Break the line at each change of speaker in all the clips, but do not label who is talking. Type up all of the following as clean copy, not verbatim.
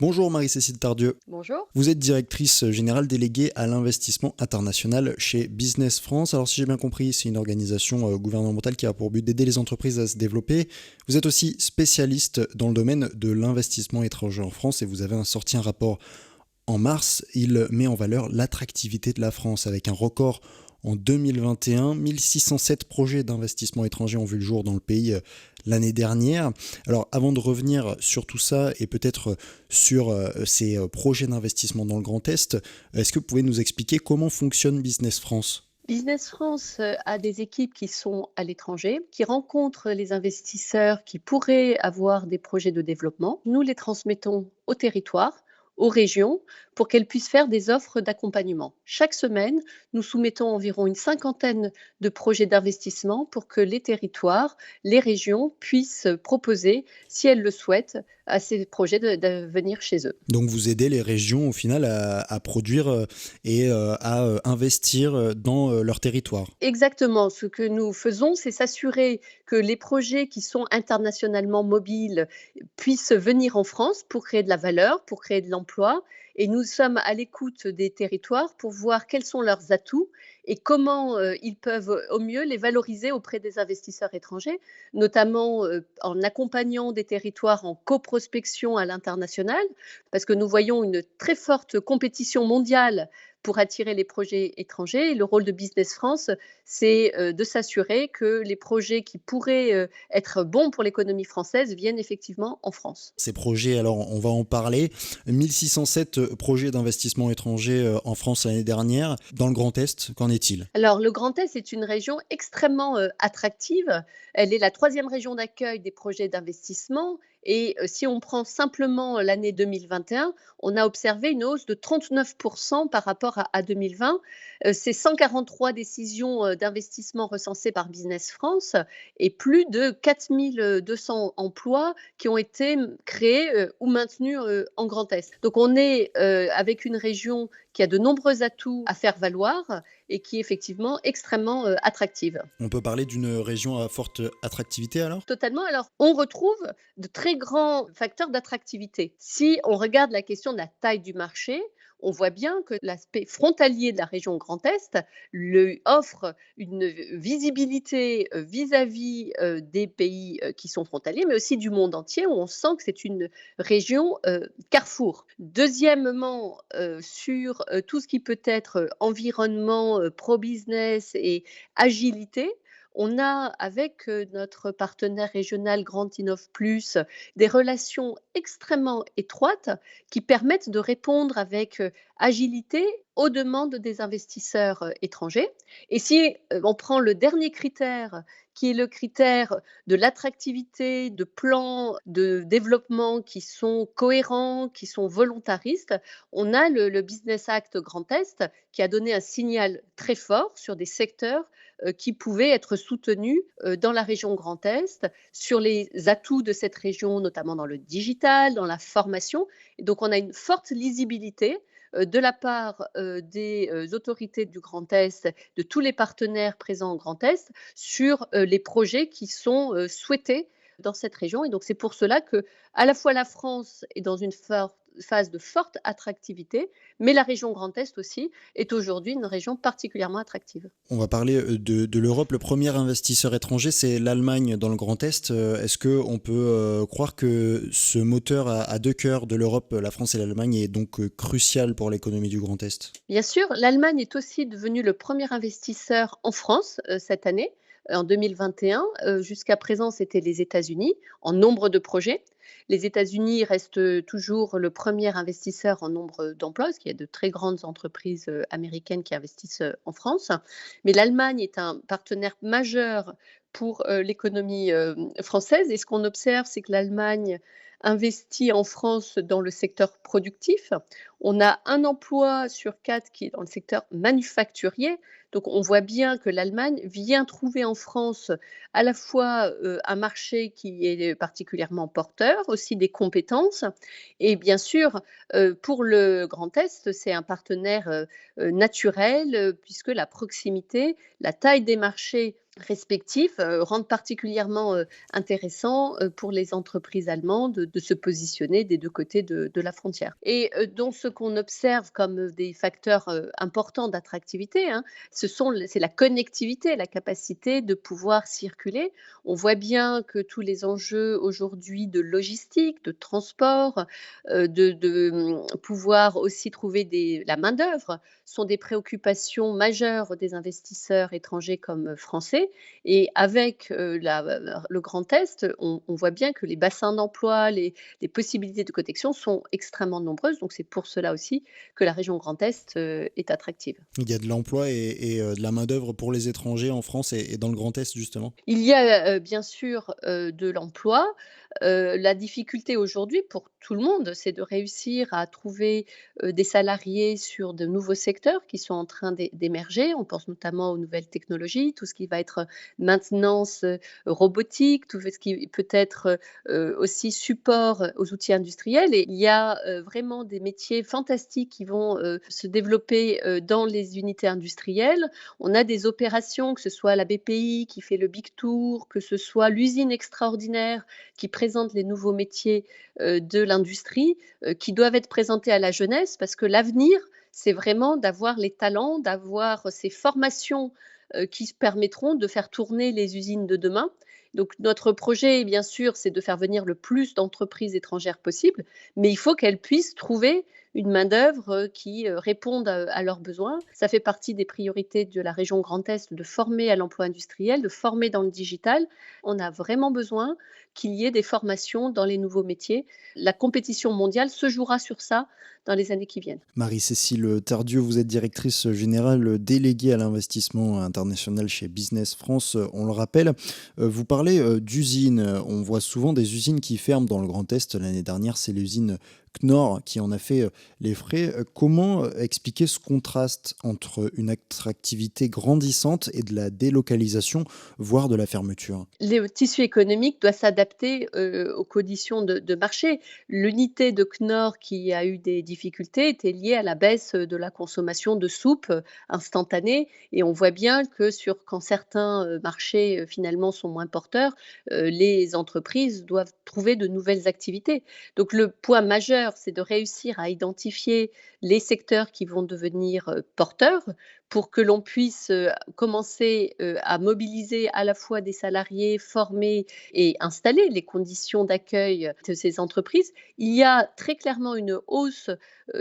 Bonjour Marie-Cécile Tardieu.
Bonjour.
Vous êtes directrice générale déléguée à l'investissement international chez Business France. Alors si j'ai bien compris, c'est une organisation gouvernementale qui a pour but d'aider les entreprises à se développer. Vous êtes aussi spécialiste dans le domaine de l'investissement étranger en France et vous avez sorti un rapport en mars. Il met en valeur l'attractivité de la France avec un record en 2021. 1607 projets d'investissement étranger ont vu le jour dans le pays l'année dernière. Alors avant de revenir sur tout ça et peut-être sur ces projets d'investissement dans le Grand Est, est-ce que vous pouvez nous expliquer comment fonctionne Business France ?
Business France a des équipes qui sont à l'étranger, qui rencontrent les investisseurs qui pourraient avoir des projets de développement. Nous les transmettons au territoire, aux régions, pour qu'elles puissent faire des offres d'accompagnement. Chaque semaine, nous soumettons environ une cinquantaine de projets d'investissement pour que les territoires, les régions puissent proposer, si elles le souhaitent, à ces projets de venir chez eux.
Donc vous aidez les régions au final à produire et à investir dans leur territoire.
Exactement. Ce que nous faisons, c'est s'assurer que les projets qui sont internationalement mobiles puissent venir en France pour créer de la valeur, pour créer de l'emploi. Et nous sommes à l'écoute des territoires pour voir quels sont leurs atouts et comment ils peuvent au mieux les valoriser auprès des investisseurs étrangers, notamment en accompagnant des territoires en coprospection à l'international, parce que nous voyons une très forte compétition mondiale pour attirer les projets étrangers. Et le rôle de Business France, c'est de s'assurer que les projets qui pourraient être bons pour l'économie française viennent effectivement en France.
Ces projets, alors on va en parler. 1607 projets d'investissement étranger en France l'année dernière. Dans le Grand Est, qu'en est-il ?
Alors, le Grand Est est une région extrêmement attractive. Elle est la troisième région d'accueil des projets d'investissement. Et si on prend simplement l'année 2021, on a observé une hausse de 39% par rapport à 2020. C'est 143 décisions d'investissement recensées par Business France et plus de 4200 emplois qui ont été créés ou maintenus en Grand Est. Donc on est avec une région qui a de nombreux atouts à faire valoir et qui est effectivement extrêmement attractive.
On peut parler d'une région à forte attractivité alors ?
Totalement. Alors, on retrouve de très grands facteurs d'attractivité. Si on regarde la question de la taille du marché, on voit bien que l'aspect frontalier de la région Grand Est lui offre une visibilité vis-à-vis des pays qui sont frontaliers, mais aussi du monde entier, où on sent que c'est une région carrefour. Deuxièmement, sur tout ce qui peut être environnement, pro-business et agilité, on a, avec notre partenaire régional Grand Innov Plus, des relations extrêmement étroites qui permettent de répondre avec agilité aux demandes des investisseurs étrangers. Et si on prend le dernier critère, qui est le critère de l'attractivité, de plans de développement qui sont cohérents, qui sont volontaristes, on a le Business Act Grand Est qui a donné un signal très fort sur des secteurs qui pouvaient être soutenus dans la région Grand Est, sur les atouts de cette région, notamment dans le digital, dans la formation. Et donc on a une forte lisibilité de la part des autorités du Grand Est, de tous les partenaires présents au Grand Est, sur les projets qui sont souhaités dans cette région. Et donc c'est pour cela que à la fois la France est dans une phase de forte attractivité, mais la région Grand Est aussi est aujourd'hui une région particulièrement attractive.
On va parler de l'Europe. Le premier investisseur étranger, c'est l'Allemagne dans le Grand Est. Est-ce qu'on peut croire que ce moteur à deux cœurs de l'Europe, la France et l'Allemagne, est donc crucial pour l'économie du Grand Est ?
Bien sûr, l'Allemagne est aussi devenue le premier investisseur en France cette année, en 2021. Jusqu'à présent, c'était les États-Unis en nombre de projets. Les États-Unis restent toujours le premier investisseur en nombre d'emplois, parce qu'il y a de très grandes entreprises américaines qui investissent en France. Mais l'Allemagne est un partenaire majeur pour l'économie française. Et ce qu'on observe, c'est que l'Allemagne investit en France dans le secteur productif. On a un emploi sur quatre qui est dans le secteur manufacturier, Donc on voit bien que l'Allemagne vient trouver en France à la fois, un marché qui est particulièrement porteur, aussi des compétences et bien sûr, pour le Grand Est, c'est un partenaire, naturel, puisque la proximité, la taille des marchés respectifs, rendent particulièrement, intéressant, pour les entreprises allemandes de se positionner des 2 côtés de la frontière et donc ce qu'on observe comme, des facteurs, importants d'attractivité, hein, c'est la connectivité, la capacité de pouvoir circuler. On voit bien que tous les enjeux aujourd'hui de logistique, de transport, pouvoir aussi trouver la main-d'œuvre sont des préoccupations majeures des investisseurs étrangers comme français et avec, le Grand Est, on voit bien que les bassins d'emploi, les possibilités de connexion sont extrêmement nombreuses, donc c'est pour cela aussi que la région Grand Est, est attractive.
Il y a de l'emploi et de la main-d'œuvre pour les étrangers en France et dans le Grand Est, justement?
Il y a, bien sûr, de l'emploi. La difficulté aujourd'hui pour tout le monde, c'est de réussir à trouver, des salariés sur de nouveaux secteurs qui sont en train d'émerger. On pense notamment aux nouvelles technologies, tout ce qui va être maintenance, robotique, tout ce qui peut être, aussi support aux outils industriels et il y a, vraiment des métiers fantastiques qui vont, se développer, dans les unités industrielles. On a des opérations, que ce soit la BPI qui fait le Big Tour, que ce soit l'usine extraordinaire qui présente les nouveaux métiers, de l'industrie, qui doivent être présentés à la jeunesse parce que l'avenir, c'est vraiment d'avoir les talents, d'avoir ces formations, qui se permettront de faire tourner les usines de demain. Donc notre projet, bien sûr, c'est de faire venir le plus d'entreprises étrangères possible, mais il faut qu'elles puissent trouver une main-d'œuvre, qui, réponde, à leurs besoins. Ça fait partie des priorités de la région Grand Est de former à l'emploi industriel, de former dans le digital. On a vraiment besoin qu'il y ait des formations dans les nouveaux métiers. La compétition mondiale se jouera sur ça dans les années qui viennent.
Marie-Cécile Tardieu, vous êtes directrice générale déléguée à l'investissement international chez Business France, on le rappelle. Vous parlez d'usines. On voit souvent des usines qui ferment dans le Grand Est. L'année dernière, c'est l'usine Knorr qui en a fait les frais. Comment expliquer ce contraste entre une attractivité grandissante et de la délocalisation, voire de la fermeture?
Le tissu économique doit s'adapter, aux conditions de marché. L'unité de Knorr qui a eu des difficultés était liée à la baisse, de la consommation de soupe, instantanée et on voit bien que quand certains, marchés, finalement sont moins porteurs, les entreprises doivent trouver de nouvelles activités. Donc le point majeur, c'est de réussir à identifier les secteurs qui vont devenir, porteurs pour que l'on puisse, commencer, à mobiliser à la fois des salariés formés et installer les conditions d'accueil de ces entreprises. Il y a très clairement une hausse,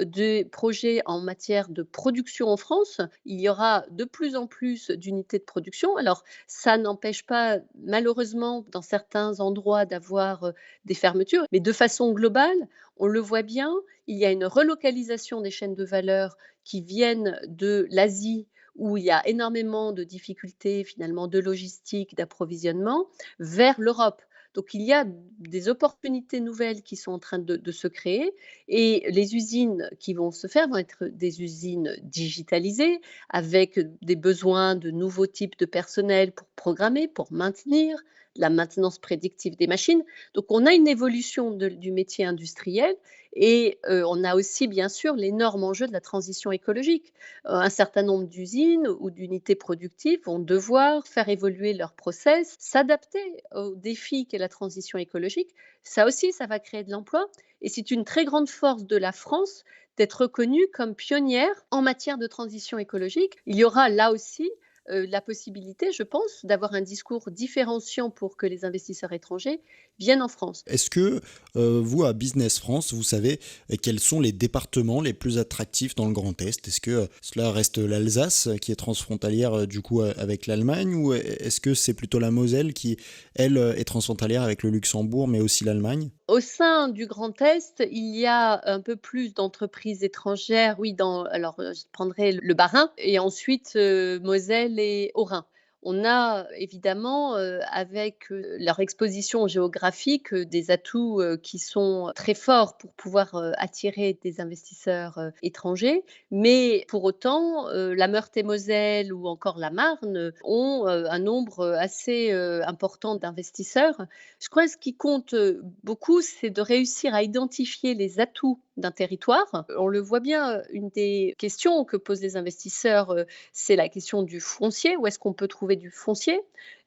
des projets en matière de production en France. Il y aura de plus en plus d'unités de production. Alors ça n'empêche pas malheureusement dans certains endroits d'avoir, des fermetures, mais de façon globale, on le voit bien, il y a une relocalisation des chaînes de valeur qui viennent de l'Asie où il y a énormément de difficultés finalement de logistique, d'approvisionnement, vers l'Europe. Donc il y a des opportunités nouvelles qui sont en train de se créer et les usines qui vont se faire vont être des usines digitalisées avec des besoins de nouveaux types de personnel pour programmer, pour maintenir, la maintenance prédictive des machines. Donc on a une évolution du métier industriel et on a aussi bien sûr l'énorme enjeu de la transition écologique. Un certain nombre d'usines ou d'unités productives vont devoir faire évoluer leurs process, s'adapter aux défis qu'est la transition écologique. Ça aussi, ça va créer de l'emploi et c'est une très grande force de la France d'être reconnue comme pionnière en matière de transition écologique. Il y aura là aussi la possibilité, je pense, d'avoir un discours différenciant pour que les investisseurs étrangers viennent en France.
Est-ce que vous, à Business France, vous savez quels sont les départements les plus attractifs dans le Grand Est? Est-ce que cela reste l'Alsace, qui est transfrontalière du coup avec l'Allemagne, ou est-ce que c'est plutôt la Moselle qui, elle, est transfrontalière avec le Luxembourg, mais aussi l'Allemagne?
Au sein du Grand Est, il y a un peu plus d'entreprises étrangères, oui, alors, je prendrai le Bas-Rhin et ensuite, Moselle et Haut-Rhin. On a évidemment, avec, leur exposition géographique, des atouts, qui sont très forts pour pouvoir, attirer des investisseurs, étrangers. Mais pour autant, la Meurthe-et-Moselle ou encore la Marne, ont, un nombre, assez, important d'investisseurs. Je crois que ce qui compte, beaucoup, c'est de réussir à identifier les atouts d'un territoire. On le voit bien, une des questions que posent les investisseurs, c'est la question du foncier. Où est-ce qu'on peut trouver du foncier?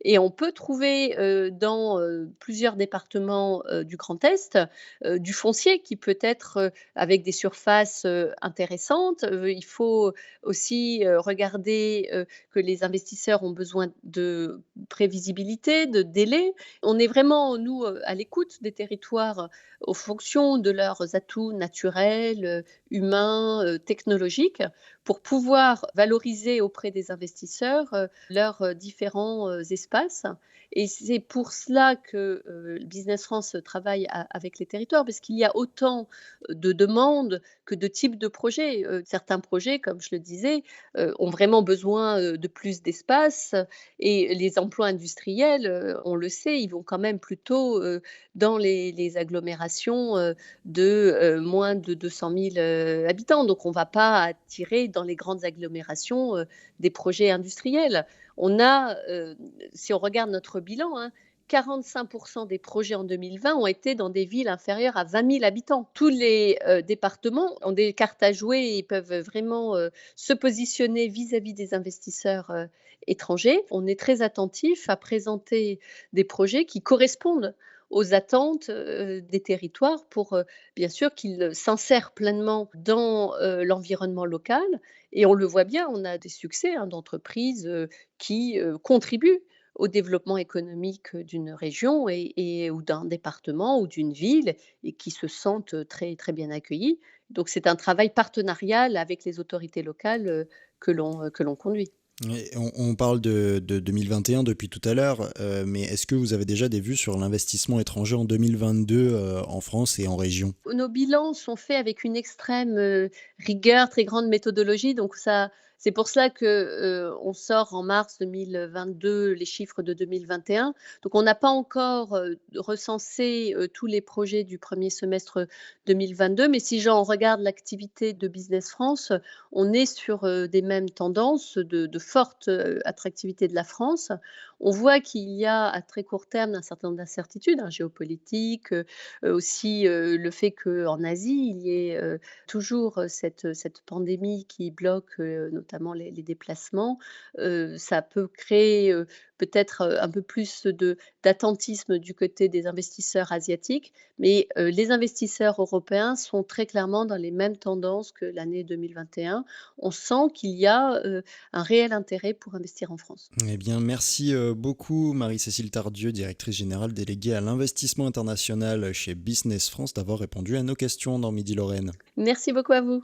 Et on peut trouver, dans, plusieurs départements, du Grand Est, du foncier qui peut être, avec des surfaces, intéressantes. Il faut aussi, regarder, que les investisseurs ont besoin de prévisibilité, de délai. On est vraiment, nous, à l'écoute des territoires, aux fonctions de leurs atouts naturels, humains, technologiques, pour pouvoir valoriser auprès des investisseurs, leurs, différents, espaces. Et c'est pour cela que, Business France travaille avec les territoires, parce qu'il y a autant de demandes que de types de projets. Certains projets, comme je le disais, ont vraiment besoin, de plus d'espace, et les emplois industriels, on le sait, ils vont quand même plutôt, dans les agglomérations, de, moins de 200 000 habitants. Donc on ne va pas attirer dans les grandes agglomérations, des projets industriels. On a, si on regarde notre bilan, hein, 45 des projets en 2020 ont été dans des villes inférieures à 20 000 habitants. Tous les, départements ont des cartes à jouer et peuvent vraiment, se positionner vis-à-vis des investisseurs, étrangers. On est très attentif à présenter des projets qui correspondent aux attentes, des territoires pour, bien sûr qu'ils s'insèrent pleinement dans, l'environnement local. Et on le voit bien, on a des succès, hein, d'entreprises, qui, contribuent au développement économique d'une région et ou d'un département ou d'une ville, et qui se sentent très, très bien accueillis. Donc c'est un travail partenarial avec les autorités locales, que l'on conduit.
Et on parle de 2021 depuis tout à l'heure, mais est-ce que vous avez déjà des vues sur l'investissement étranger en 2022, en France et en région?
Nos bilans sont faits avec une extrême, rigueur, très grande méthodologie, donc ça c'est pour cela que, on sort en mars 2022 les chiffres de 2021. Donc on n'a pas encore, recensé, tous les projets du premier semestre 2022, mais si j'en regarde l'activité de Business France, on est sur, des mêmes tendances de forte, attractivité de la France. On voit qu'il y a à très court terme un certain nombre d'incertitudes, hein, géopolitiques, aussi, le fait qu'en Asie, il y ait, toujours, cette pandémie qui bloque, notamment les déplacements. Ça peut créer, peut-être, un peu plus d'attentisme du côté des investisseurs asiatiques, mais, les investisseurs européens sont très clairement dans les mêmes tendances que l'année 2021. On sent qu'il y a, un réel intérêt pour investir en France.
Eh bien, merci, beaucoup Marie-Cécile Tardieu, directrice générale déléguée à l'investissement international chez Business France, d'avoir répondu à nos questions dans Midi Lorraine.
Merci beaucoup à vous.